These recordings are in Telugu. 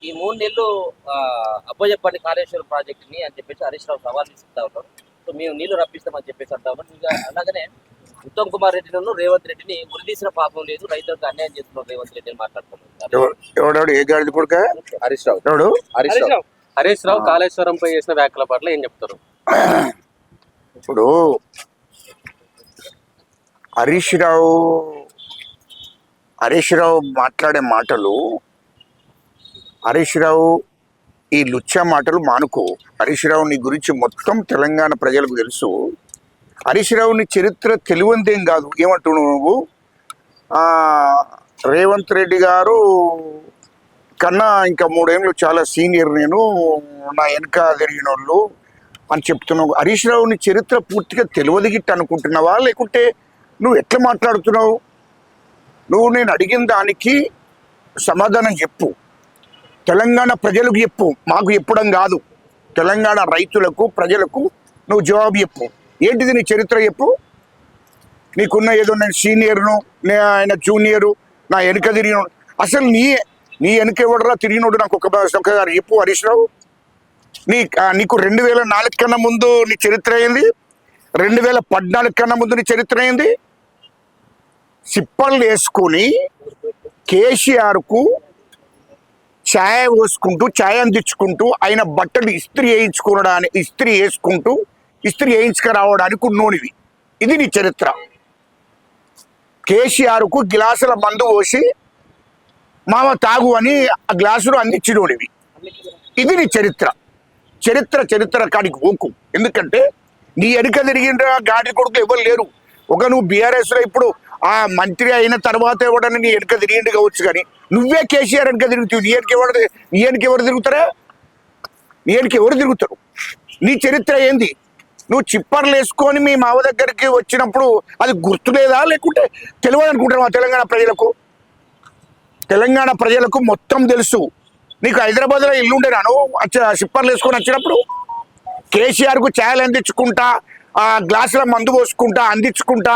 ఈ 3 నెలలు అప్పజెప్పండి కాళేశ్వరం ప్రాజెక్టుని అని చెప్పేసి హరీష్ రావు సవాల్ తీసుకుంటా ఉన్నారు. సో మేము నీళ్లు రప్పిస్తామని చెప్పేసి అంటా ఉన్నారు. ఇంకా అలాగనే ఉత్తమ్ కుమార్ రెడ్డిను రేవంత్ రెడ్డిని ఉరిదీసిన పాపం లేదు, రైతులకు అన్యాయం చేస్తున్నారు రేవంత్ రెడ్డి అని మాట్లాడుతున్నారు. ఏ గాడిది కొడుక హరీష్ రావు ఎవడు హరీష్ రావు కాళేశ్వరంపై చేసిన వ్యాఖ్యల పట్ల ఏం చెప్తారు? ఇప్పుడు హరీష్ రావు మాట్లాడే మాటలు, హరీష్ రావు ఈ లుచ్చా మాటలు మానుకో. హరీష్ రావు నీ గురించి మొత్తం తెలంగాణ ప్రజలకు తెలుసు. హరీష్ రావుని చరిత్ర తెలివందేం కాదు. ఏమంటున్నావు నువ్వు? రేవంత్ రెడ్డి గారు కన్నా ఇంకా 3 ఏళ్ళు చాలా సీనియర్, నేను నా వెనక జరిగిన వాళ్ళు అని చెప్తున్నావు. హరీష్ రావుని చరిత్ర పూర్తిగా తెలియదు గిట్ట అనుకుంటున్నావా, లేకుంటే నువ్వు ఎట్లా మాట్లాడుతున్నావు? నువ్వు నేను అడిగిన దానికి సమాధానం చెప్పు. తెలంగాణ ప్రజలకు చెప్పు, మాకు చెప్పడం కాదు. తెలంగాణ రైతులకు ప్రజలకు నువ్వు జవాబు చెప్పు. ఏంటిది నీ చరిత్ర చెప్పు. నీకున్న ఏదో నేను సీనియర్ను, ఆయన జూనియరు, నా వెనుక తిరిగినోడు. అసలు నీ వెనుక ఎవడరా తిరిగినోడు? నాకు ఒకసారి చెప్పు హరీష్ రావు. నీకు 2004 కన్నా ముందు నీ చరిత్ర అయింది, 2014 కన్నా ముందు నీ చరిత్ర అయింది. సిప్పళ్ళు వేసుకొని కేసీఆర్కు ఛాయ్ పోసుకుంటూ, ఛాయ్ అందించుకుంటూ, ఆయన బట్టలు ఇస్త్రీ వేయించుకురావడానికి ఉన్నోనివి. ఇది నీ చరిత్ర. కేసీఆర్కు గ్లాసుల మందు పోసి మామ తాగు అని ఆ గ్లాసులు అందించినోడివి. ఇది నీ చరిత్ర. చరిత్ర కాడికి పోకు. ఎందుకంటే నీ వెనుక తిరిగిన గాడి కొడుకు ఎవరు లేరు. నువ్వు బీఆర్ఎస్లో ఇప్పుడు ఆ మంత్రి అయిన తర్వాత ఎవడని నీ వెనుక తిరిగిండు కావచ్చు, కానీ నువ్వే కేసీఆర్ వెనుక తిరుగుతావు. నీ వెనుక ఎవరు తిరుగుతారా? నీ వెనుక ఎవరు తిరుగుతారు? నీ చరిత్ర ఏంది? నువ్వు చిప్పర్లు వేసుకొని మీ మావ దగ్గరికి వచ్చినప్పుడు అది గుర్తులేదా, లేకుంటే తెలియదు అనుకుంటున్నావా? తెలంగాణ ప్రజలకు మొత్తం తెలుసు. నీకు హైదరాబాద్లో ఇల్లు ఉండేనా నువ్వు చిప్పర్లు వేసుకొని వచ్చినప్పుడు? కేసీఆర్కు ఛాయలు అందించుకుంటా, ఆ గ్లాసుల మందు పోసుకుంటా, అందించుకుంటా,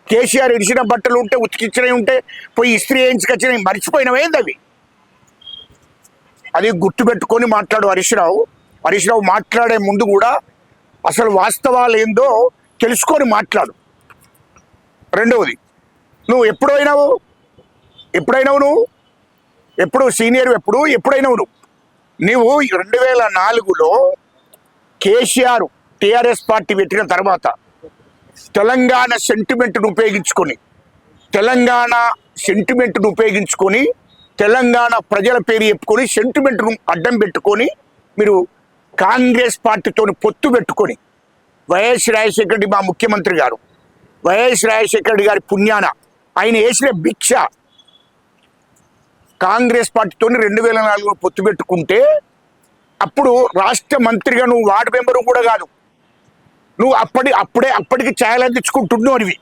కేసీఆర్ ఇడిచిన బట్టలు ఉంటే, ఉతికిచ్చినవి ఉంటే పోయి ఇస్త్రీ వేయించుకొచ్చినవి మర్చిపోయినవేంది అవి? అది గుర్తుపెట్టుకొని మాట్లాడు హరీష్ రావు మాట్లాడే ముందు కూడా అసలు వాస్తవాలు ఏందో తెలుసుకొని మాట్లాడు. రెండవది, నువ్వు ఎప్పుడైనావు నువ్వు? ఎప్పుడు సీనియర్? ఎప్పుడైనావు నువ్వు 2004లో కేసీఆర్ టీఆర్ఎస్ పార్టీ పెట్టిన తర్వాత తెలంగాణ సెంటిమెంట్ను ఉపయోగించుకొని తెలంగాణ ప్రజల పేరు చెప్పుకొని సెంటిమెంట్ను అడ్డం పెట్టుకొని మీరు కాంగ్రెస్ పార్టీతో పొత్తు పెట్టుకొని వైఎస్ రాజశేఖర రెడ్డి మా ముఖ్యమంత్రి గారు, వైఎస్ రాజశేఖర రెడ్డి గారి పుణ్యాన ఆయన వేసిన భిక్ష కాంగ్రెస్ పార్టీతో 2004లో పొత్తు పెట్టుకుంటే అప్పుడు రాష్ట్ర మంత్రిగా నువ్వు వార్డు మెంబరు కూడా కాదు, నువ్వు అప్పటికి ఛాయలు అందించుకుంటున్నావు అనివి.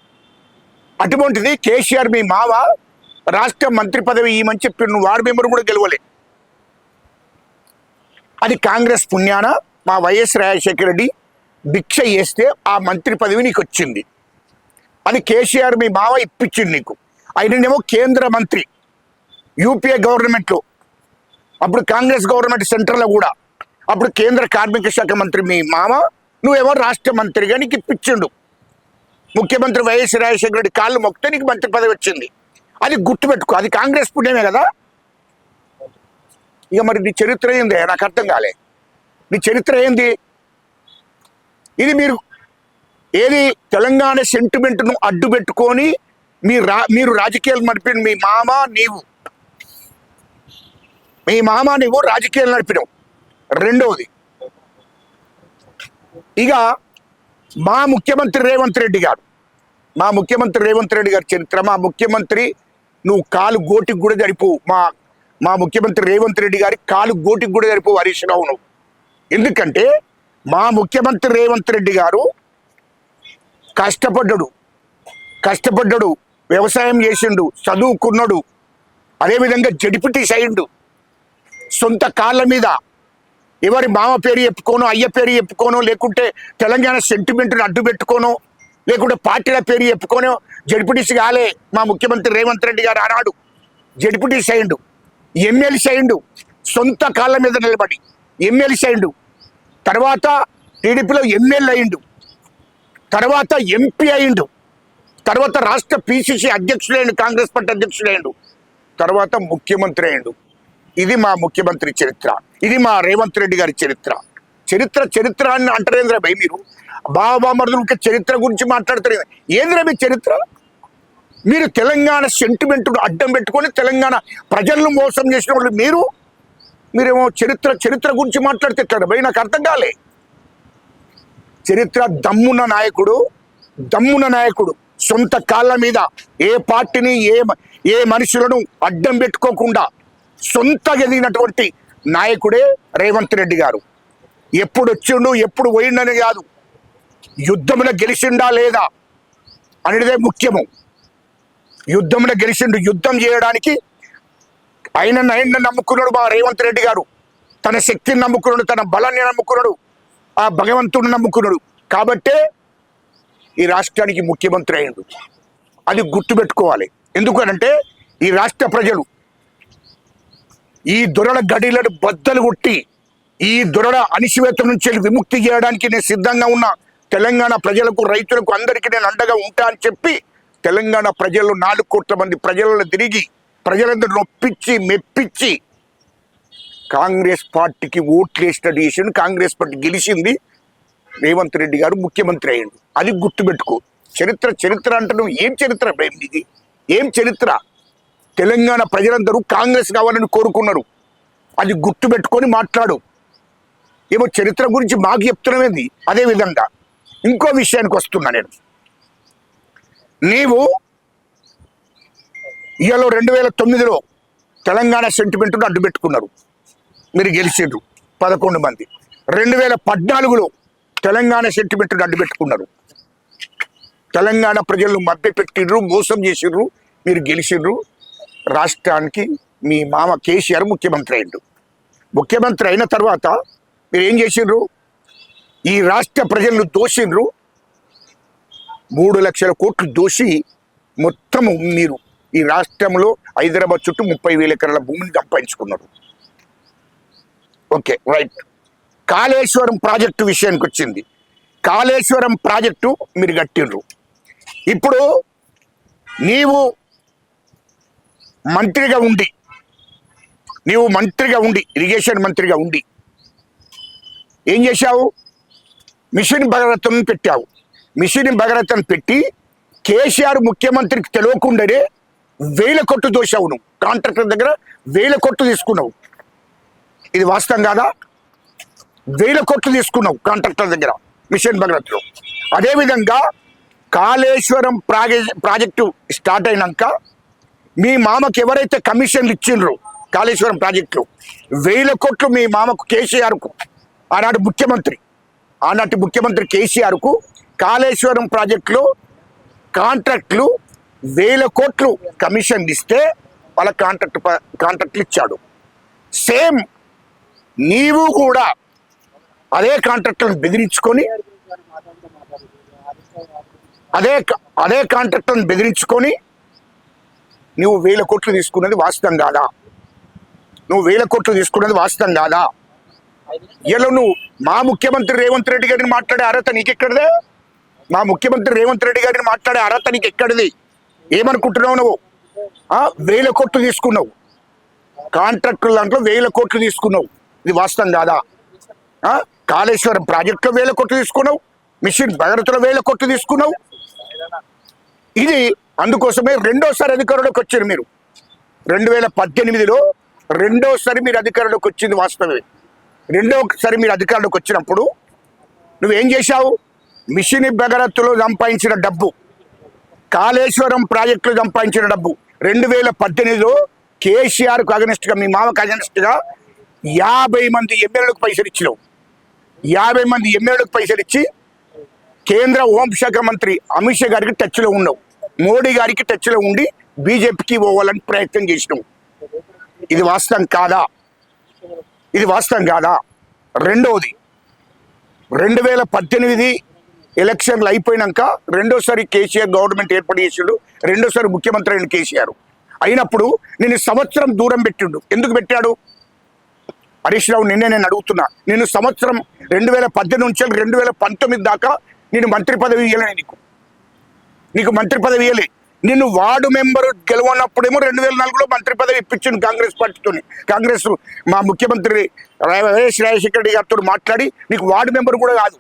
అటువంటిది కేసీఆర్ మీ మావ రాష్ట్ర మంత్రి పదవి ఇవ్వమని చెప్పి నువ్వు వార్డు మెంబరు కూడా గెలవలే. అది కాంగ్రెస్ పుణ్యాన మా వైఎస్ రాజశేఖర రెడ్డి భిక్ష చేస్తే ఆ మంత్రి పదవి నీకు వచ్చింది. అది కేసీఆర్ మీ మావ ఇప్పించింది నీకు. ఆయననేమో కేంద్ర మంత్రి యూపీఏ గవర్నమెంట్లో, అప్పుడు కాంగ్రెస్ గవర్నమెంట్ సెంట్రల్లో కూడా, అప్పుడు కేంద్ర కార్మిక శాఖ మంత్రి మీ మామ, నువ్వేమో రాష్ట్ర మంత్రిగా నీకు ఇప్పించిండు. ముఖ్యమంత్రి వైఎస్ రాజశేఖర రెడ్డి కాళ్ళు మొక్కితే నీకు మంత్రి పదవి వచ్చింది. అది గుర్తుపెట్టుకో. అది కాంగ్రెస్ పుణ్యమే కదా. ఇక మరి నీ చరిత్ర ఏంది? నాకు అర్థం కాలే. నీ చరిత్ర ఏంది? ఇది ఏది తెలంగాణ సెంటిమెంట్ను అడ్డు పెట్టుకొని మీరు రాజకీయాలు నడిపిన మీ మామ నువ్వు రాజకీయాలు నడిపినావు. రెండవది, ఇక మా ముఖ్యమంత్రి రేవంత్ రెడ్డి గారి చరిత్ర, మా ముఖ్యమంత్రి నువ్వు కాలు గోటికి కూడా జరిపోవు. మా ముఖ్యమంత్రి రేవంత్ రెడ్డి గారి కాలు గోటికి కూడా జరిపోవు హరీష్ రావు నువ్వు. ఎందుకంటే మా ముఖ్యమంత్రి రేవంత్ రెడ్డి గారు కష్టపడ్డాడు, వ్యవసాయం చేసిండు, చదువుకున్నాడు, అదేవిధంగా జడిపిటీస్ అయ్యిండు. సొంత కాళ్ళ మీద ఎవరి మామ పేరు చెప్పుకోనో, అయ్య పేరు చెప్పుకోనో, లేకుంటే తెలంగాణ సెంటిమెంట్ని అడ్డు పెట్టుకోనో, లేకుంటే పార్టీల పేరు చెప్పుకోనో జడ్పీటీసీ కాలే. మా ముఖ్యమంత్రి రేవంత్ రెడ్డి గారు ఆనాడు జడ్పీటీసీ అయ్యిండు, ఎమ్మెల్సీ అయ్యిండు, సొంత కాళ్ళ మీద నిలబడి ఎమ్మెల్సీ అయిండు, తర్వాత టీడీపీలో ఎమ్మెల్యే అయిండు, తర్వాత ఎంపీ అయిండు, తర్వాత రాష్ట్ర పిసిసి అధ్యక్షుడైండు, కాంగ్రెస్ పార్టీ అధ్యక్షుడైండు, తర్వాత ముఖ్యమంత్రి అయిండు. ఇది మా ముఖ్యమంత్రి చరిత్ర, ఇది మా రేవంత్ రెడ్డి గారి చరిత్ర. చరిత్ర అని అంటారేంద్ర భయ్ మీరు? బాబామరుదులకి చరిత్ర గురించి మాట్లాడతారు. ఏంద్ర మీ చరిత్ర? మీరు తెలంగాణ సెంటిమెంట్ను అడ్డం పెట్టుకొని తెలంగాణ ప్రజలను మోసం చేసిన వాళ్ళు మీరేమో చరిత్ర గురించి మాట్లాడితే ఎట్లా భయ్? నాకు అర్థం కాలే. చరిత్ర దమ్మున్న నాయకుడు సొంత కాళ్ళ మీద ఏ పార్టీని ఏ మనుషులను అడ్డం పెట్టుకోకుండా సొంతగా ఎదిగినటువంటి నాయకుడే రేవంత్ రెడ్డి గారు. ఎప్పుడు వచ్చిండు ఎప్పుడు పోయిండని కాదు, యుద్ధంలో గెలిచిండా లేదా అనేదే ముఖ్యము. యుద్ధంలో గెలిచిండు, యుద్ధం చేయడానికి ఆయన నమ్ముకున్నాడు మా రేవంత్ రెడ్డి గారు. తన శక్తిని నమ్ముకున్నాడు, తన బలాన్ని నమ్ముకున్నాడు, ఆ భగవంతుడిని నమ్ముకున్నాడు. కాబట్టే ఈ రాష్ట్రానికి ముఖ్యమంత్రి అయ్యిండు. అది గుర్తుపెట్టుకోవాలి. ఎందుకనంటే ఈ రాష్ట్ర ప్రజలు ఈ దొరల గడిలను బద్దలు కొట్టి ఈ దొరల అణిచివేత నుంచి విముక్తి చేయడానికి నేను సిద్ధంగా ఉన్నా. తెలంగాణ ప్రజలకు, రైతులకు, అందరికీ నేను అండగా ఉంటా అని చెప్పి తెలంగాణ ప్రజలు 4 కోట్ల మంది ప్రజలను తిరిగి ప్రజలందరూ నొప్పించి మెప్పించి కాంగ్రెస్ పార్టీకి ఓట్లు వేసినట్టు చేసిండు. కాంగ్రెస్ పార్టీ గెలిచింది, రేవంత్ రెడ్డి గారు ముఖ్యమంత్రి అయ్యిండు. అది గుర్తుపెట్టుకో. చరిత్ర అంటే నువ్వు ఏం చరిత్ర ఇది? ఏం చరిత్ర? తెలంగాణ ప్రజలందరూ కాంగ్రెస్ కావాలని కోరుకున్నారు. అది గుర్తుపెట్టుకొని మాట్లాడు. ఏమో చరిత్ర గురించి మాకు చెప్తున్నది. అదేవిధంగా ఇంకో విషయానికి వస్తున్నా నేను. నీవు ఇవాళ 2009లో తెలంగాణ సెంటిమెంట్ను అడ్డు పెట్టుకున్నారు, మీరు గెలిచిండ్రు 11 మంది. 2014లో తెలంగాణ సెంటిమెంట్ను అడ్డు పెట్టుకున్నారు. తెలంగాణ ప్రజలను మభ్యపెట్టిండ్రు, మోసం చేసిండ్రు, మీరు గెలిచిండ్రు. రాష్ట్రానికి మీ మామ కేసీఆర్ ముఖ్యమంత్రి అయిండు. ముఖ్యమంత్రి అయిన తర్వాత మీరు ఏం చేసిండ్రు? ఈ రాష్ట్ర ప్రజలను దోషిండ్రు. 3 లక్షల కోట్లు దోషి మొత్తము మీరు ఈ రాష్ట్రంలో హైదరాబాద్ చుట్టూ 30,000 ఎకరాల భూమిని సంపాదించుకున్నారు. Okay, right. కాళేశ్వరం ప్రాజెక్టు విషయానికి వచ్చింది. కాళేశ్వరం ప్రాజెక్టు మీరు కట్టిండ్రు. ఇప్పుడు నీవు మంత్రిగా ఉండి ఇరిగేషన్ మంత్రిగా ఉండి ఏం చేశావు? మిషన్ భగీరథను పెట్టావు. మిషన్ భగీరథను పెట్టి కేసీఆర్ ముఖ్యమంత్రికి తెలియకుండానే 1000 కోట్లు దోశావు. నువ్వు కాంట్రాక్టర్ దగ్గర 1000 కోట్లు తీసుకున్నావు. ఇది వాస్తవం కాదా? 1000 కోట్లు తీసుకున్నావు కాంట్రాక్టర్ దగ్గర మిషన్ భగీరథలో. అదేవిధంగా కాళేశ్వరం ప్రాజెక్టు స్టార్ట్ అయినాక మీ మామకు ఎవరైతే కమిషన్లు ఇచ్చిండ్రో కాళేశ్వరం ప్రాజెక్టులో 1000 కోట్లు మీ మామకు కేసీఆర్కు, ఆనాటి ముఖ్యమంత్రి కేసీఆర్కు కాళేశ్వరం ప్రాజెక్టులో కాంట్రాక్టులు 1000 కోట్లు కమిషన్ ఇస్తే వాళ్ళ కాంట్రాక్టులు ఇచ్చాడు. సేమ్ నీవు కూడా అదే కాంట్రాక్టులను బెదిరించుకొని అదే కాంట్రాక్టులను బెదిరించుకొని నువ్వు 1000 కోట్లు తీసుకున్నది వాస్తవం కాదా? ఇలా నువ్వు మా ముఖ్యమంత్రి రేవంత్ రెడ్డి గారిని మాట్లాడే అర్హత నీకెక్కడిదే? మా ముఖ్యమంత్రి రేవంత్ రెడ్డి గారిని మాట్లాడే అర్హత నీకెక్కడిది? ఏమనుకుంటున్నావు నువ్వు? 1000 కోట్లు తీసుకున్నావు, కాంట్రాక్టుల దాంట్లో 1000 కోట్లు తీసుకున్నావు. ఇది వాస్తవం కాదా? కాళేశ్వరం ప్రాజెక్టులో 1000 కోట్లు తీసుకున్నావు, మిషన్ భగీరథలో 1000 కోట్లు తీసుకున్నావు. ఇది అందుకోసమే రెండోసారి అధికారంలోకి వచ్చారు మీరు. 2018లో రెండోసారి మీరు అధికారంలోకి వచ్చింది వాస్తవమే. రెండోసారి మీరు అధికారంలోకి వచ్చినప్పుడు నువ్వేం చేశావు? మిషన్ భగీరథలో సంపాదించిన డబ్బు, కాళేశ్వరం ప్రాజెక్టులో సంపాదించిన డబ్బు 2018లో కేసీఆర్కు అగనెస్ట్గా, మీ మామకు అగనెస్ట్గా 50 మంది ఎమ్మెల్యేలకు పైసలు ఇచ్చినావు. 50 మంది ఎమ్మెల్యేలకు పైసలు ఇచ్చి కేంద్ర హోంశాఖ మంత్రి అమిత్ షా గారికి టచ్లో ఉన్నావు, మోడీ గారికి టచ్లో ఉండి బీజేపీకి పోవాలని ప్రయత్నం చేసినావు. ఇది వాస్తవం కాదా? రెండవది, 2018 ఎలక్షన్లు అయిపోయినాక రెండోసారి కేసీఆర్ గవర్నమెంట్ ఏర్పాటు చేసిండు. రెండోసారి ముఖ్యమంత్రి అయిన కేసీఆర్ అయినప్పుడు నేను సంవత్సరం దూరం పెట్టిండు. ఎందుకు పెట్టాడు? హరీష్ రావు నిన్నే నేను అడుగుతున్నా, నేను సంవత్సరం 2018 నుంచి 2019 దాకా నేను మంత్రి పదవి ఇవ్వలే, నీకు మంత్రి పదవి ఇవ్వలే. నిన్ను వార్డు మెంబర్ గెలవనప్పుడేమో 2004లో మంత్రి పదవి ఇప్పించింది కాంగ్రెస్ పార్టీతో. కాంగ్రెస్ మా ముఖ్యమంత్రి వైఎస్ రాజశేఖర రెడ్డి గారితో మాట్లాడి నీకు వార్డు మెంబర్ కూడా కాదు,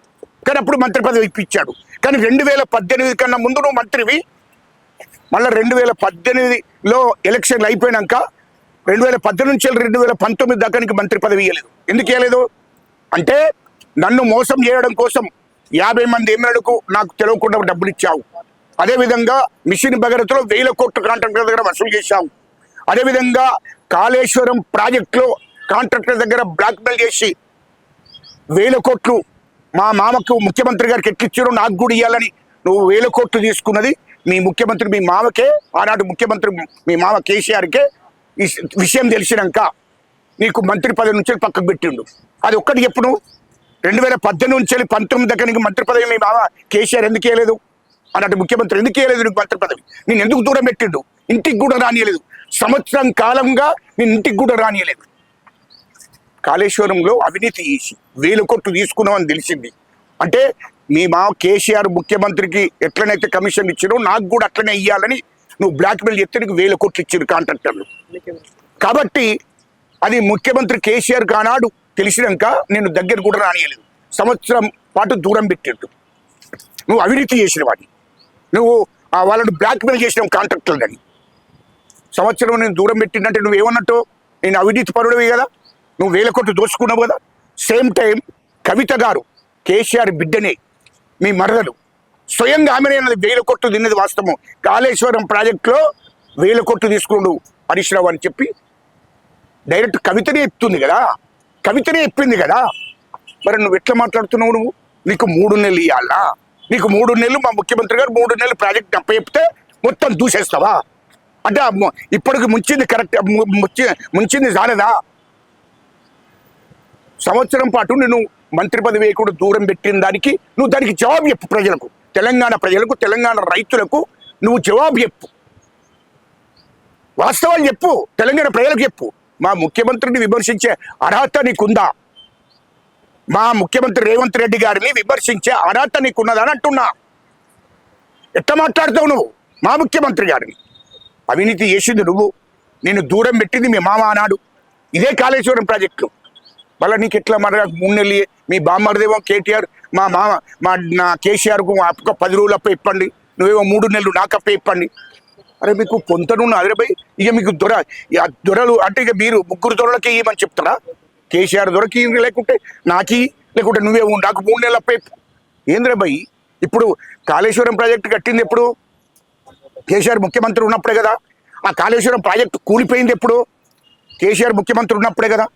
కానీ అప్పుడు మంత్రి పదవి ఇప్పించాడు. కానీ 2018 కన్నా ముందు నువ్వు మంత్రివి. మళ్ళీ 2018లో ఎలక్షన్లు అయిపోయినాక 2018 నుంచి 2019 దాకా నీకు మంత్రి పదవి ఇవ్వలేదు. ఎందుకు ఇవ్వలేదు అంటే నన్ను మోసం చేయడం కోసం 50 మంది ఎమ్మెల్యేలకు నాకు తెలియకుండా డబ్బులు ఇచ్చావు. అదేవిధంగా మిషన్ భగీరథలో 1000 కోట్ల కాంట్రాక్టర్ దగ్గర వసూలు చేశావు. అదేవిధంగా కాళేశ్వరం ప్రాజెక్టులో కాంట్రాక్టర్ దగ్గర బ్లాక్మెయిల్ చేసి 1000 కోట్లు మా మామకు ముఖ్యమంత్రి గారికి ఎట్లిచ్చారో నాకు కూడా ఇవ్వాలని నువ్వు 1000 కోట్లు తీసుకున్నది మీ ముఖ్యమంత్రి, మీ మామకే, ఆనాటి ముఖ్యమంత్రి మీ మామ కేసీఆర్కే ఈ విషయం తెలిసినాక నీకు మంత్రి పదవి నుంచి పక్కకు పెట్టిండు. అది ఒక్కటి చెప్పు, నువ్వు 2018 నుంచి 19 దగ్గర నీకు మంత్రి పదవి మీ మామ కేసీఆర్ ఎందుకు ఇవ్వలేదు, అన్నట్టు ముఖ్యమంత్రి ఎందుకు ఇవ్వలేదు నీకు మంత్రి పదవి? నేను ఎందుకు దూరం పెట్టిండు? ఇంటికి కూడా రానియలేదు. సంవత్సరం కాలంగా నేను ఇంటికి కూడా రానియలేదు. కాళేశ్వరంలో అవినీతి చేసి 1000 కోట్లు తీసుకున్నామని తెలిసింది అంటే మీ మా కేసీఆర్ ముఖ్యమంత్రికి ఎట్లనైతే కమిషన్ ఇచ్చారో నాకు కూడా అట్లనే ఇవ్వాలని నువ్వు బ్లాక్మెయిల్ చేస్తే నీకు 1000 కోట్లు ఇచ్చారు కాంట్రాక్టర్లు. కాబట్టి అది ముఖ్యమంత్రి కేసీఆర్ కానాడు తెలిసినాక నేను దగ్గర కూడా రానియలేదు. సంవత్సరం పాటు దూరం పెట్టిండు. నువ్వు అవినీతి చేసిన వాడిని, నువ్వు వాళ్ళను బ్లాక్మెయిల్ చేసిన కాంట్రాక్టర్లని. సంవత్సరం నేను దూరం పెట్టిందంటే నువ్వు ఏమన్నట్టు? నేను అవినీతి పరుడవి కదా, నువ్వు 1000 కోట్లు దోచుకున్నావు కదా. సేమ్ టైం కవిత గారు కేసీఆర్ బిడ్డనే, మీ మరదలు, స్వయంగా ఆమెనే 1000 కోట్లు తిన్నది వాస్తవం. కాళేశ్వరం ప్రాజెక్టులో 1000 కోట్లు తీసుకుండు హరీష్ రావు అని చెప్పి డైరెక్ట్ కవితనే చెప్తుంది కదా, కవితనే చెప్పింది కదా. మరి నువ్వు ఎట్లా మాట్లాడుతున్నావు? నువ్వు నీకు 3 నెలలు ఇవ్వాలా? నీకు 3 నెలలు మా ముఖ్యమంత్రి గారు 3 నెలలు ప్రాజెక్ట్ అప్పచెప్తే మొత్తం దూసేస్తావా? అంటే ఇప్పటికి ముంచింది కరెక్ట్, ముంచింది చాలదా? సంవత్సరం పాటు నేను మంత్రి పదవి కూడా దూరం పెట్టిన దానికి నువ్వు దానికి జవాబు చెప్పు ప్రజలకు, తెలంగాణ ప్రజలకు, తెలంగాణ రైతులకు నువ్వు జవాబు చెప్పు, వాస్తవాలు చెప్పు, తెలంగాణ ప్రజలకు చెప్పు. మా ముఖ్యమంత్రిని విమర్శించే అర్హత నీకుందా? మా ముఖ్యమంత్రి రేవంత్ రెడ్డి గారిని విమర్శించే అర్హత నీకున్నదని అంటున్నా. ఎట్లా మాట్లాడుతావు నువ్వు? మా ముఖ్యమంత్రి గారిని అవినీతి చేసింది నువ్వు, నేను దూరం పెట్టింది మీ మామ అన్నాడు. ఇదే కాళేశ్వరం ప్రాజెక్టులు. మళ్ళీ నీకు ఎట్లా మరి 3 నెలలు మీ బామ్మర్దేమో కేటీఆర్ మా మామ నా కేసీఆర్కు అప్ప 10 రోజులు అప్ప ఇప్పండి, నువ్వేమో 3 నెలలు నాకు అప్ప ఇప్పండి. అరే మీకు పొంతనున్న అదిరపై ఇక మీకు దొరలు అంటే ఇక మీరు 3 దొరలకి ఇవ్వమని చెప్తారా? కేసీఆర్ దొరకి లేకుంటే నాకి, లేకుంటే నువ్వేమో నాకు 3 నెలలు అప్ప ఇప్పు. ఏంద్రే భయ్, ఇప్పుడు కాళేశ్వరం ప్రాజెక్టు కట్టింది ఎప్పుడు? కేసీఆర్ ముఖ్యమంత్రి ఉన్నప్పుడే కదా. ఆ కాళేశ్వరం ప్రాజెక్టు కూలిపోయింది ఎప్పుడు? కేసీఆర్ ముఖ్యమంత్రి ఉన్నప్పుడే కదా.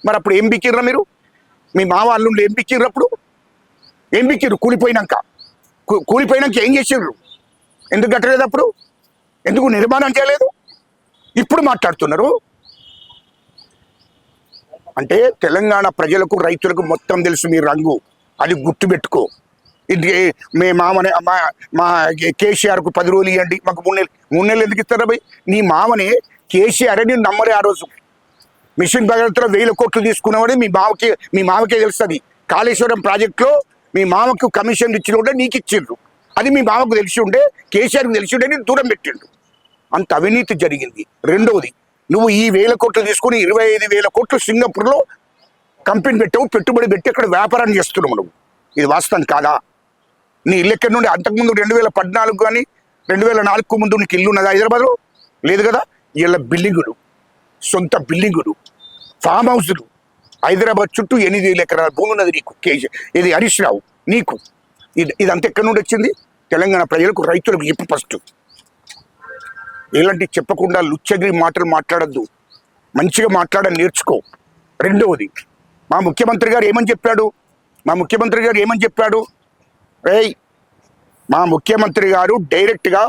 మరి అప్పుడు ఏం బిక్కిర్రా మీరు? మీ మామ అల్లుండి ఏం బిక్కిర్రు? అప్పుడు ఏం బిక్కిర్రు? కూలిపోయినాక ఏం చేసిర్రు? ఎందుకు కట్టలేదు? అప్పుడు ఎందుకు నిర్మాణం చేయలేదు? ఇప్పుడు మాట్లాడుతున్నారు. అంటే తెలంగాణ ప్రజలకు, రైతులకు మొత్తం తెలుసు మీ రంగు, అది గుర్తుపెట్టుకో. ఇది మీ మామనే మా కేసీఆర్కు 10 రోజులు ఇవ్వండి, మాకు 3 నెలలు ఎందుకు ఇస్తారా భయ్? నీ మామనే కేసీఆర్ అని నమ్మరే. ఆ రోజు మిషన్ భగీరథలో 1000 కోట్లు తీసుకున్నామని మీ మామకే తెలుస్తుంది. కాళేశ్వరం ప్రాజెక్టులో మీ మామకు కమిషన్ ఇచ్చిన ఉంటే నీకు ఇచ్చిండ్రు. అది మీ మామకు తెలిసి ఉండే, కేసీఆర్కి తెలిసి ఉండే నేను దూరం పెట్టిండు. అంత అవినీతి జరిగింది. రెండవది, నువ్వు ఈ 1000 కోట్లు తీసుకుని 25,000 కోట్లు సింగపూర్లో కంపెనీ పెట్టావు, పెట్టుబడి పెట్టి అక్కడ వ్యాపారం చేస్తున్నావు నువ్వు. ఇది వాస్తవం కాదా? నీ ఇల్లు ఎక్కడి నుండి? అంతకుముందు 2014 కానీ 2004కు ముందు నీకు ఇల్లు ఉన్నదా హైదరాబాద్లో? లేదు కదా. ఇలా బిల్డింగులు, సొంత బిల్డింగులు, ఫామ్ హౌస్లు, హైదరాబాద్ చుట్టూ 8,000 ఎకరాల భూమి ఉన్నది నీకు. ఇది హరీష్ రావు నీకు. ఇదంతా ఎక్కడి నుండి వచ్చింది? తెలంగాణ ప్రజలకు, రైతులకు చెప్పు ఫస్ట్. ఇలాంటి చెప్పకుండా లుచ్చగిరి మాటలు మాట్లాడద్దు, మంచిగా మాట్లాడని నేర్చుకో. రెండవది, మా ముఖ్యమంత్రి గారు ఏమని చెప్పాడు? మా ముఖ్యమంత్రి గారు డైరెక్ట్గా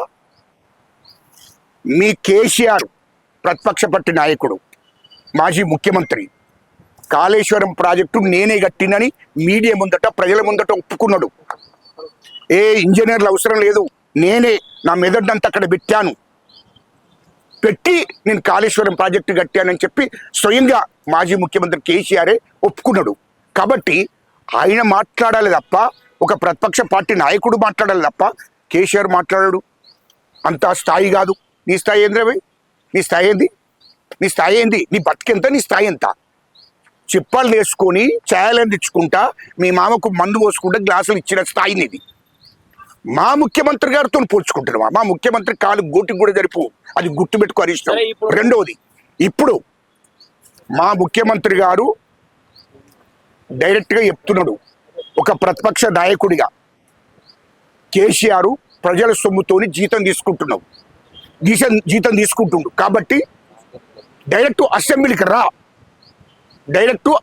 మీ కేసీఆర్ ప్రతిపక్ష పార్టీ నాయకుడు, మాజీ ముఖ్యమంత్రి, కాళేశ్వరం ప్రాజెక్టు నేనే కట్టినని మీడియా ముందట, ప్రజల ముందట ఒప్పుకున్నాడు. ఇంజనీర్లు అవసరం లేదు, నేనే నా మెదడునంతా అక్కడ పెట్టాను. పెట్టి నేను కాళేశ్వరం ప్రాజెక్టు కట్టానని చెప్పి స్వయంగా మాజీ ముఖ్యమంత్రి కేసీఆరే ఒప్పుకున్నాడు. కాబట్టి ఆయన మాట్లాడాలి తప్ప, ఒక ప్రతిపక్ష పార్టీ నాయకుడు మాట్లాడాలి తప్ప కేసీఆర్ మాట్లాడాడు. అంత స్థాయి కాదు. నీ స్థాయి ఏంది రవి? నీ స్థాయి ఏంది? నీ స్థాయి ఏంది? నీ బతికెంత? నీ స్థాయి ఎంత? చిప్పాలు వేసుకొని ఛాయలను తెచ్చుకుంటా మీ మామకు మందు పోసుకుంటా గ్లాసులు ఇచ్చిన స్థాయి నీది. మా ముఖ్యమంత్రి గారితో పోల్చుకుంటున్నావా? మా ముఖ్యమంత్రి కాలు గోటికి కూడా జరిపు, అది గుర్తుపెట్టుకో హరీష్ రావు. రెండవది, ఇప్పుడు మా ముఖ్యమంత్రి గారు డైరెక్ట్గా చెప్తున్నాడు, ఒక ప్రతిపక్ష నాయకుడిగా కేసీఆర్ ప్రజల సొమ్ముతోని జీతం తీసుకుంటుండు కాబట్టి డైరెక్ట్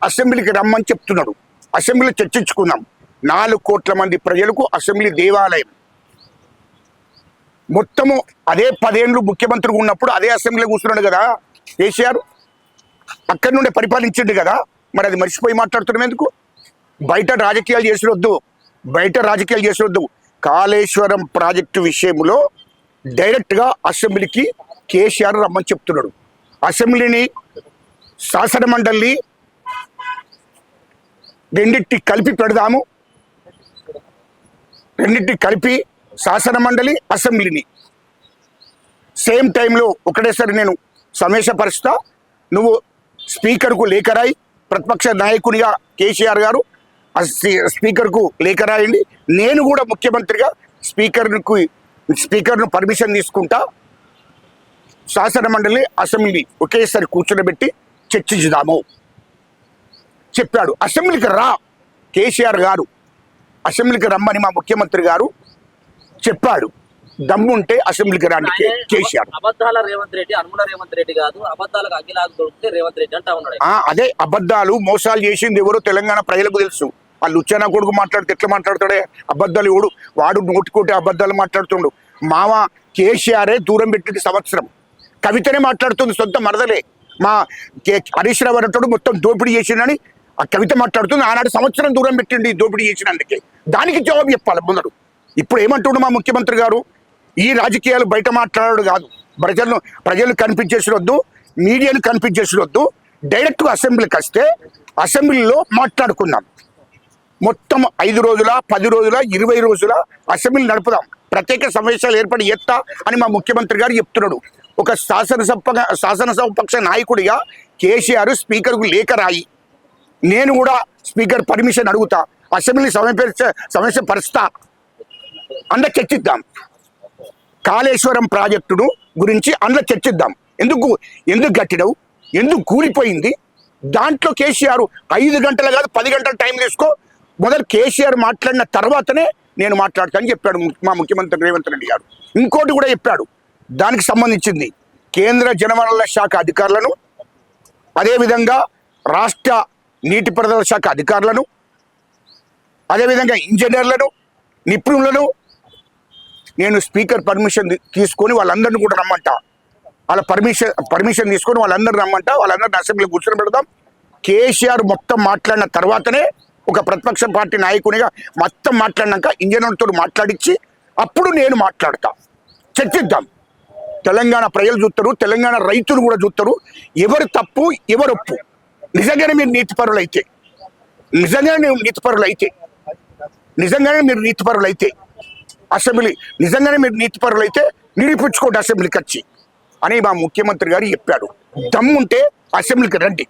అసెంబ్లీకి రమ్మని చెప్తున్నాడు. అసెంబ్లీ చర్చించుకుందాం. 4 కోట్ల మంది ప్రజలకు అసెంబ్లీ దేవాలయం. మొత్తము అదే 10 ఏళ్ళు ముఖ్యమంత్రిగా ఉన్నప్పుడు అదే అసెంబ్లీలో కూర్చున్నాడు కదా కేసీఆర్, అక్కడి నుండి పరిపాలించిండు కదా. మరి అది మర్చిపోయి మాట్లాడుతున్నాం ఎందుకు? బయట రాజకీయాలు చేసినొద్దు. కాళేశ్వరం ప్రాజెక్టు విషయంలో డైరెక్ట్గా అసెంబ్లీకి కేసీఆర్ రమ్మని చెప్తున్నాడు. అసెంబ్లీని, శాసన మండలిని రెండింటికి కలిపి పెడదాము. శాసన మండలి, అసెంబ్లీని సేమ్ టైంలో ఒకటేసారి నేను సమావేశపరుస్తా. నువ్వు స్పీకర్కు లేఖ రాయి. ప్రతిపక్ష నాయకునిగా కేసీఆర్ గారు స్పీకర్కు లేఖ రాయండి. నేను కూడా ముఖ్యమంత్రిగా స్పీకర్ను పర్మిషన్ తీసుకుంటా. శాసన మండలి, అసెంబ్లీ ఒకేసారి కూర్చోబెట్టి చర్చించుదాము చెప్పాడు. అసెంబ్లీకి రా కేసీఆర్ గారు, అసెంబ్లీకి రమ్మని మా ముఖ్యమంత్రి గారు చెప్పాడు. దమ్ముంటే అసెంబ్లీకి రాండి కేసీఆర్. అబద్ధాల రేవంత్ రెడ్డి, అనుమల రేవంత్ రెడ్డి కాదు, అబద్ధాలకు అఖిలాకు దొరికితే రేవంత్ రెడ్డి అంటా ఉన్నాడు. అదే అబద్ధాలు, మోసాలు చేసింది ఎవరో తెలంగాణ ప్రజలకు తెలుసు. ఆ లుచ్చానా కొడుకు మాట్లాడితే ఎట్లా మాట్లాడతాడే? అబద్ధాలు ఎవడు? వాడు నోటికోటి అబద్ధాలు మాట్లాడుతుండు. మామ కేసీఆరే దూరం పెట్టింది సంవత్సరం. కవితనే మాట్లాడుతుంది, సొంత మరదలే. మా హరీష్ రావు అనేటోడు మొత్తం దోపిడీ చేసిండని ఆ కవిత మాట్లాడుతుంది. ఆనాడు సంవత్సరం దూరం పెట్టిండి దోపిడీ చేసినందుకే. దానికి జవాబు చెప్పాలి ముందడు. ఇప్పుడు ఏమంటుండు మా ముఖ్యమంత్రి గారు? ఈ రాజకీయాలు బయట మాట్లాడాడు కాదు, ప్రజలు కనిపించేసిరొద్దు, మీడియాను కనిపించేసిరొద్దు. డైరెక్ట్గా అసెంబ్లీకి వస్తే అసెంబ్లీలో మాట్లాడుకుందాం. మొత్తం 5 రోజుల, 10 రోజుల, 20 రోజుల అసెంబ్లీ నడుపుదాం. ప్రత్యేక సమావేశాలు ఏర్పాటు చేస్తా అని మా ముఖ్యమంత్రి గారు చెప్తున్నాడు. ఒక శాసనసభపక్ష నాయకుడిగా కేసీఆర్ స్పీకర్కు లేఖ రాయి. నేను కూడా స్పీకర్ పర్మిషన్ అడుగుతా. అసెంబ్లీ సమావేశపరుస్తా. అందులో చర్చిద్దాం. కాళేశ్వరం ప్రాజెక్టును గురించి అందులో చర్చిద్దాం. ఎందుకు కట్టినవు? ఎందుకు కూలిపోయింది? దాంట్లో కేసీఆర్ 5 గంటలు కాదు 10 గంటల టైం తీసుకో. మొదలు కేసీఆర్ మాట్లాడిన తర్వాతనే నేను మాట్లాడతానని చెప్పాడు మా ముఖ్యమంత్రి రేవంత్ రెడ్డి గారు. ఇంకోటి కూడా చెప్పాడు. దానికి సంబంధించింది కేంద్ర జలవనరుల శాఖ అధికారులను, అదేవిధంగా రాష్ట్ర నీటిపారుదల శాఖ అధికారులను, అదేవిధంగా ఇంజనీర్లను, నిపుణులను నేను స్పీకర్ పర్మిషన్ తీసుకొని వాళ్ళందరినీ కూడా రమ్మంటా. వాళ్ళ పర్మిషన్ తీసుకొని వాళ్ళందరినీ రమ్మంటా. వాళ్ళందరినీ అసెంబ్లీ కూర్చొని పెడదాం. కేసీఆర్ మొత్తం మాట్లాడిన తర్వాతనే, ఒక ప్రతిపక్ష పార్టీ నాయకునిగా మొత్తం మాట్లాడినాక ఇంజనీర్తో మాట్లాడించి అప్పుడు నేను మాట్లాడతా. చర్చిద్దాం. తెలంగాణ ప్రజలు చూస్తారు, తెలంగాణ రైతులు కూడా చూస్తారు. ఎవరు తప్పు, ఎవరు ఒప్పు. నిజంగానే మీరు నీతిపరులు అయితే అసెంబ్లీ, నిజంగానే మీరు నీతిపరులు అయితే నిరూపించుకోండి అసెంబ్లీకి వచ్చి అని మా ముఖ్యమంత్రి గారు చెప్పాడు. దమ్ముంటే అసెంబ్లీకి రండి.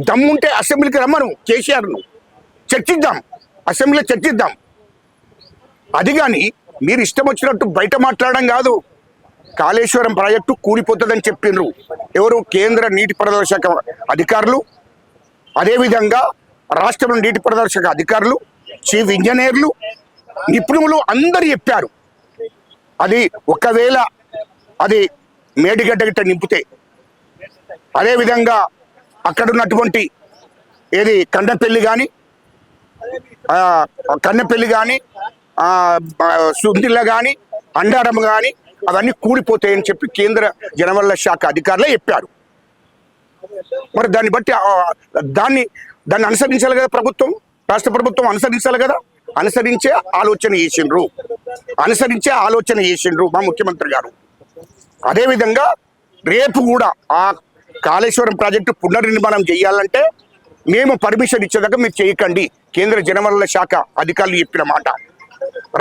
దమ్ముంటే అసెంబ్లీకి రమ్మను కేసీఆర్ను. చర్చిద్దాం, అసెంబ్లీలో చర్చిద్దాం. అది కానీ మీరు ఇష్టం వచ్చినట్టు బయట మాట్లాడడం కాదు. కాళేశ్వరం ప్రాజెక్టు కూలిపోతుందని చెప్పిండ్రు ఎవరు? కేంద్ర నీటిపారుదల శాఖ అధికారులు, అదేవిధంగా రాష్ట్రంలో నీటిపారుదల శాఖ అధికారులు, చీఫ్ ఇంజనీర్లు, నిపుణులు అందరూ చెప్పారు. అది ఒకవేళ అది మేడిగడ్డ గిట్ట నింపితే, అదేవిధంగా అక్కడ ఉన్నటువంటి కన్నెపల్లి కానీ సుందిల్ల కానీ అండారం కానీ అవన్నీ కూలిపోతాయని చెప్పి కేంద్ర జలవనరుల శాఖ అధికారులే చెప్పారు. మరి దాన్ని బట్టి దాన్ని అనుసరించాలి కదా ప్రభుత్వం, రాష్ట్ర ప్రభుత్వం అనుసరించాలి కదా. అనుసరించే ఆలోచన చేసిండ్రు మా ముఖ్యమంత్రి గారు. అదేవిధంగా రేపు కూడా ఆ కాళేశ్వరం ప్రాజెక్టు పునర్నిర్మాణం చేయాలంటే మేము పర్మిషన్ ఇచ్చేదాకా మీరు చేయకండి. కేంద్ర జలవనరుల శాఖ అధికారులు చెప్పిన మాట.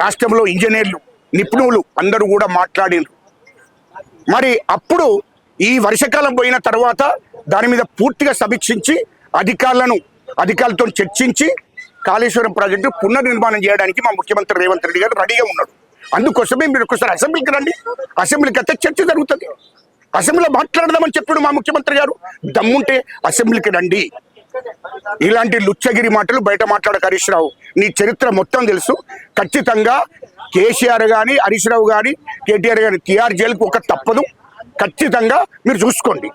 రాష్ట్రంలో ఇంజనీర్లు నిపుణులు అందరూ కూడా మాట్లాడినారు. మరి అప్పుడు ఈ వర్షాకాలం పోయిన తర్వాత దాని మీద పూర్తిగా సమీక్షించి అధికారులతో చర్చించి కాళేశ్వరం ప్రాజెక్టు పునర్నిర్మాణం చేయడానికి మా ముఖ్యమంత్రి రేవంత్ రెడ్డి గారు రెడీగా ఉన్నాడు. అందుకోసమే మీరు ఒకసారి అసెంబ్లీకి రండి. అసెంబ్లీకి అయితే చర్చ జరుగుతుంది. అసెంబ్లీలో మాట్లాడదామని చెప్పాడు మా ముఖ్యమంత్రి గారు. దమ్ముంటే అసెంబ్లీకి రండి. ఇలాంటి లుచ్చగిరి మాటలు బయట మాట్లాడక హరీష్ రావు. నీ చరిత్ర మొత్తం తెలుసు. ఖచ్చితంగా కేసీఆర్ కానీ హరీష్ రావు కానీ కేటీఆర్ కానీ TR జైలుకు ఒక తప్పదు. ఖచ్చితంగా మీరు చూసుకోండి.